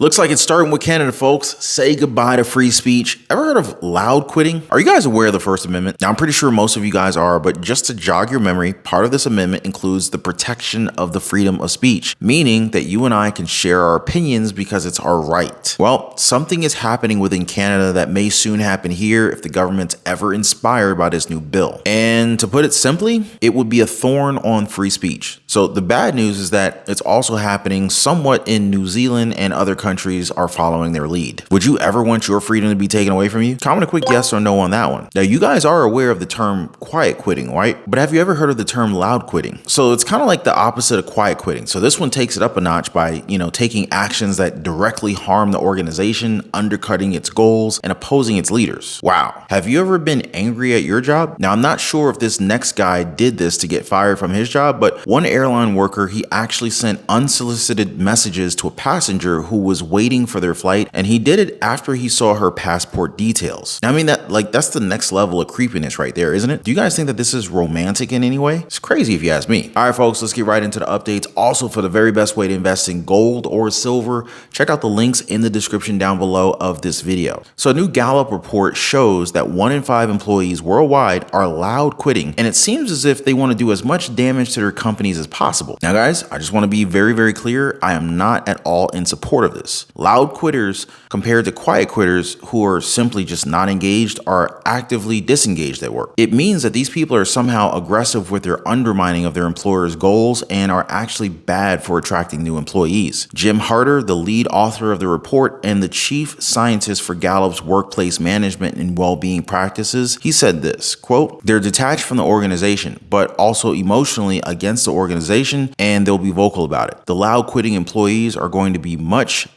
Looks like it's starting with Canada, folks. Say goodbye to free speech. Ever heard of loud quitting? Are you guys aware of the First Amendment? Now, I'm pretty sure most of you guys are, but just to jog your memory, part of this amendment includes the protection of the freedom of speech, meaning that you and I can share our opinions because it's our right. Well, something is happening within Canada that may soon happen here if the government's ever inspired by this new bill. And to put it simply, it would be a thorn on free speech. So the bad news is that it's also happening somewhat in New Zealand, and other countries are following their lead. Would you ever want your freedom to be taken away from you? Comment a quick yes or no on that one. Now, you guys are aware of the term quiet quitting, right? But have you ever heard of the term loud quitting? So it's kind of like the opposite of quiet quitting. So this one takes it up a notch by, taking actions that directly harm the organization, undercutting its goals, and opposing its leaders. Wow. Have you ever been angry at your job? Now, I'm not sure if this next guy did this to get fired from his job, but one airline worker, he actually sent unsolicited messages to a passenger who was waiting for their flight, and he did it after he saw her passport details. Now, I mean, that's the next level of creepiness right there, isn't it? Do you guys think that this is romantic in any way? It's crazy if you ask me. All right, folks, let's get right into the updates. Also, for the very best way to invest in gold or silver, check out the links in the description down below of this video. So a new Gallup report shows that 1 in 5 employees worldwide are loud quitting, and it seems as if they want to do as much damage to their companies as possible. Now, guys, I just want to be very, very clear. I am not at all in support of this. Loud quitters compared to quiet quitters who are simply just not engaged are actively disengaged at work. It means that these people are somehow aggressive with their undermining of their employer's goals and are actually bad for attracting new employees. Jim Harder, the lead author of the report and the chief scientist for Gallup's workplace management and well-being practices, he said this, quote, "They're detached from the organization, but also emotionally against the organization, and they'll be vocal about it. The loud quitting employees are going to be much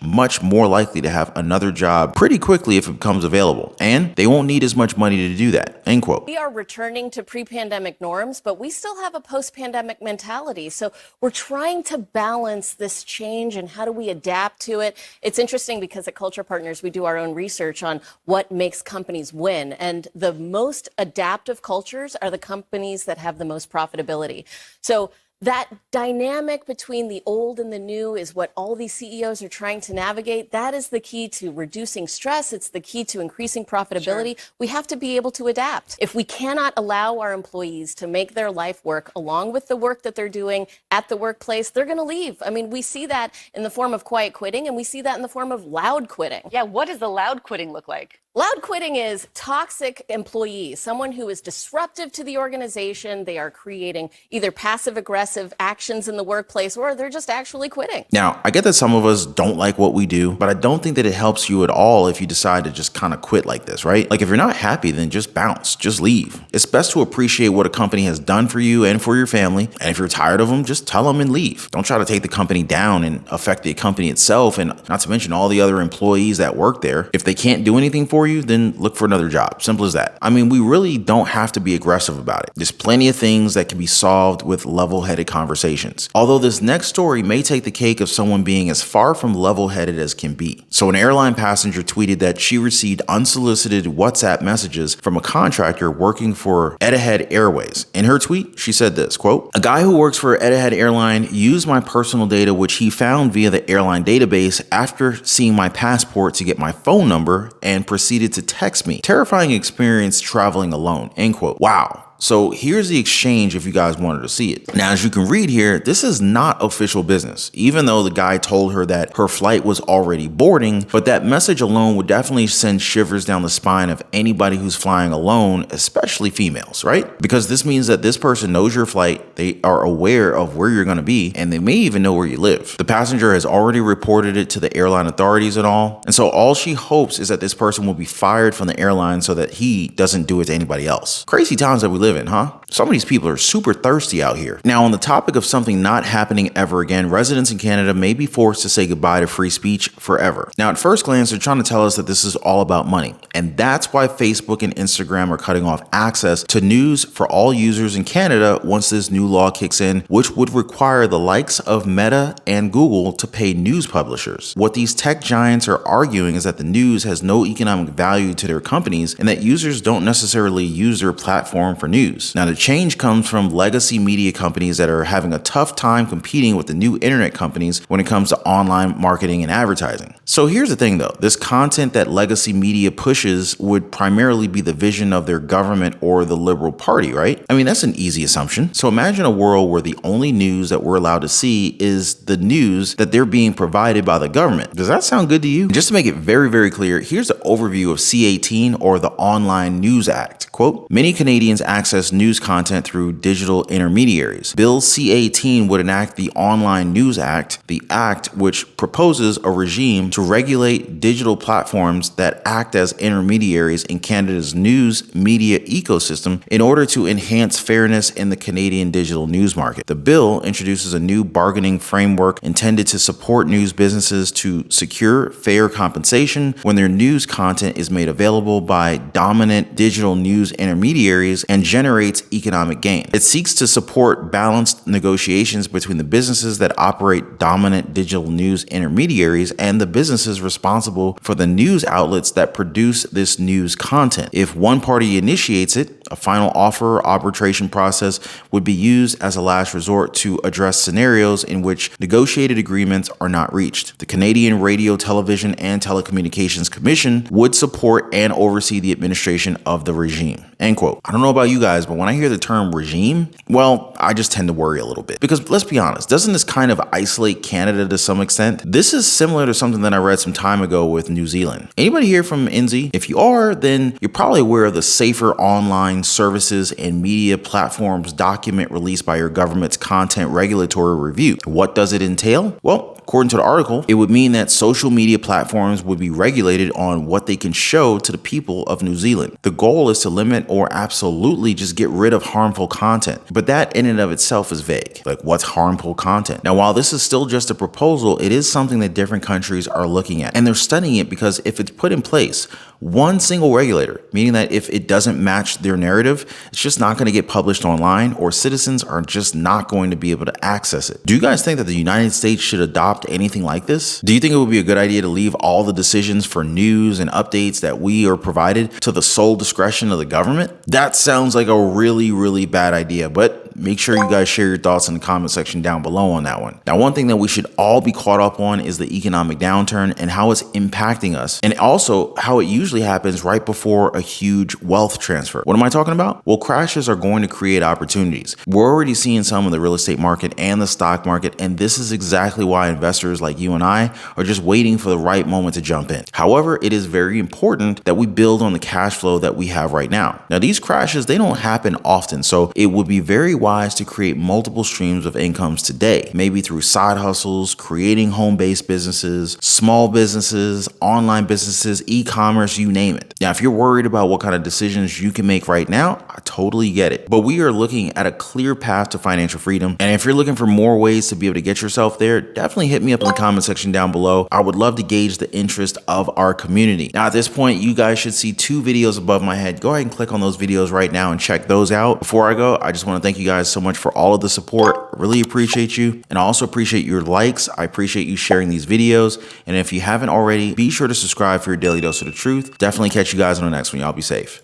more likely to have another job pretty quickly if it becomes available, and they won't need as much money to do that," end quote. We are returning to pre-pandemic norms, but we still have a post-pandemic mentality. So we're trying to balance this change and how do we adapt to it. It's interesting because at Culture Partners, we do our own research on what makes companies win. And the most adaptive cultures are the companies that have the most profitability. So that dynamic between the old and the new is what all these CEOs are trying to navigate. That is the key to reducing stress. It's the key to increasing profitability. Sure. We have to be able to adapt. If we cannot allow our employees to make their life work along with the work that they're doing at the workplace, they're going to leave. I mean, we see that in the form of quiet quitting, and we see that in the form of loud quitting. Yeah, what does the loud quitting look like? Loud quitting is toxic employees, someone who is disruptive to the organization. They are creating either passive-aggressive actions in the workplace, or they're just actually quitting. Now, I get that some of us don't like what we do, but I don't think that it helps you at all if you decide to just kind of quit like this, right? Like, if you're not happy, then just bounce, just leave. It's best to appreciate what a company has done for you and for your family, and if you're tired of them, just tell them and leave. Don't try to take the company down and affect the company itself, and not to mention all the other employees that work there. If they can't do anything for you, then look for another job. Simple as that. I mean, we really don't have to be aggressive about it. There's plenty of things that can be solved with level-headed conversations. Although this next story may take the cake of someone being as far from level-headed as can be. So an airline passenger tweeted that she received unsolicited WhatsApp messages from a contractor working for Etihad Airways. In her tweet, she said this, quote, "A guy who works for Etihad Airline used my personal data, which he found via the airline database, after seeing my passport to get my phone number and proceeded to text me. Terrifying experience traveling alone," end quote. Wow. So here's the exchange if you guys wanted to see it. Now, as you can read here, this is not official business, even though the guy told her that her flight was already boarding, but that message alone would definitely send shivers down the spine of anybody who's flying alone, especially females, right? Because this means that this person knows your flight, they are aware of where you're going to be, and they may even know where you live. The passenger has already reported it to the airline authorities and all, and so all she hopes is that this person will be fired from the airline so that he doesn't do it to anybody else. Crazy times that we live in, huh? Some of these people are super thirsty out here. Now, on the topic of something not happening ever again, residents in Canada may be forced to say goodbye to free speech forever. Now, at first glance, they're trying to tell us that this is all about money. And that's why Facebook and Instagram are cutting off access to news for all users in Canada once this new law kicks in, which would require the likes of Meta and Google to pay news publishers. What these tech giants are arguing is that the news has no economic value to their companies and that users don't necessarily use their platform for news. Now, the change comes from legacy media companies that are having a tough time competing with the new internet companies when it comes to online marketing and advertising. So here's the thing though, this content that legacy media pushes would primarily be the vision of their government or the Liberal Party, right? I mean, that's an easy assumption. So imagine a world where the only news that we're allowed to see is the news that they're being provided by the government. Does that sound good to you? Just to make it very, very clear, here's the overview of C-18, or the Online News Act. Quote, many Canadians access news content through digital intermediaries. Bill C-18 would enact the Online News Act, the act which proposes a regime to regulate digital platforms that act as intermediaries in Canada's news media ecosystem in order to enhance fairness in the Canadian digital news market. The bill introduces a new bargaining framework intended to support news businesses to secure fair compensation when their news content is made available by dominant digital news intermediaries and generates economic gain. It seeks to support balanced negotiations between the businesses that operate dominant digital news intermediaries and the businesses responsible for the news outlets that produce this news content. If one party initiates it, a final offer or arbitration process would be used as a last resort to address scenarios in which negotiated agreements are not reached. The Canadian Radio, Television, and Telecommunications Commission would support and oversee the administration of the regime. End quote. I don't know about you guys, but when I hear the term regime, well, I just tend to worry a little bit. Because let's be honest, doesn't this kind of isolate Canada to some extent? This is similar to something that I read some time ago with New Zealand. Anybody here from NZ? If you are, then you're probably aware of the Safer Online Services and Media Platforms document released by your government's Content Regulatory Review. What does it entail? Well, according to the article, it would mean that social media platforms would be regulated on what they can show to the people of New Zealand. The goal is to limit or absolutely just get rid of harmful content. But that in and of itself is vague. Like, what's harmful content? Now, while this is still just a proposal, it is something that different countries are looking at. And they're studying it because if it's put in place, one single regulator, meaning that if it doesn't match their narrative, it's just not going to get published online, or citizens are just not going to be able to access it. Do you guys think that the United States should adopt anything like this? Do you think it would be a good idea to leave all the decisions for news and updates that we are provided to the sole discretion of the government? That sounds like a really, really bad idea, but make sure you guys share your thoughts in the comment section down below on that one. Now, one thing that we should all be caught up on is the economic downturn and how it's impacting us, and also how it usually happens right before a huge wealth transfer. What am I talking about? Well, crashes are going to create opportunities. We're already seeing some in the real estate market and the stock market, and this is exactly why investors like you and I are just waiting for the right moment to jump in. However, it is very important that we build on the cash flow that we have right now. Now, these crashes, they don't happen often, so it would be very wise to create multiple streams of incomes today, maybe through side hustles, creating home-based businesses, small businesses, online businesses, e-commerce, you name it. Now, if you're worried about what kind of decisions you can make right now, I totally get it. But we are looking at a clear path to financial freedom. And if you're looking for more ways to be able to get yourself there, definitely hit me up in the comment section down below. I would love to gauge the interest of our community. Now, at this point, you guys should see 2 videos above my head. Go ahead and click on those videos right now and check those out. Before I go, I just want to thank you guys so much for all of the support. I really appreciate you, and I also appreciate your likes. I appreciate you sharing these videos, and if you haven't already, be sure to subscribe for your daily dose of the truth. Definitely catch you guys on the next one. Y'all be safe.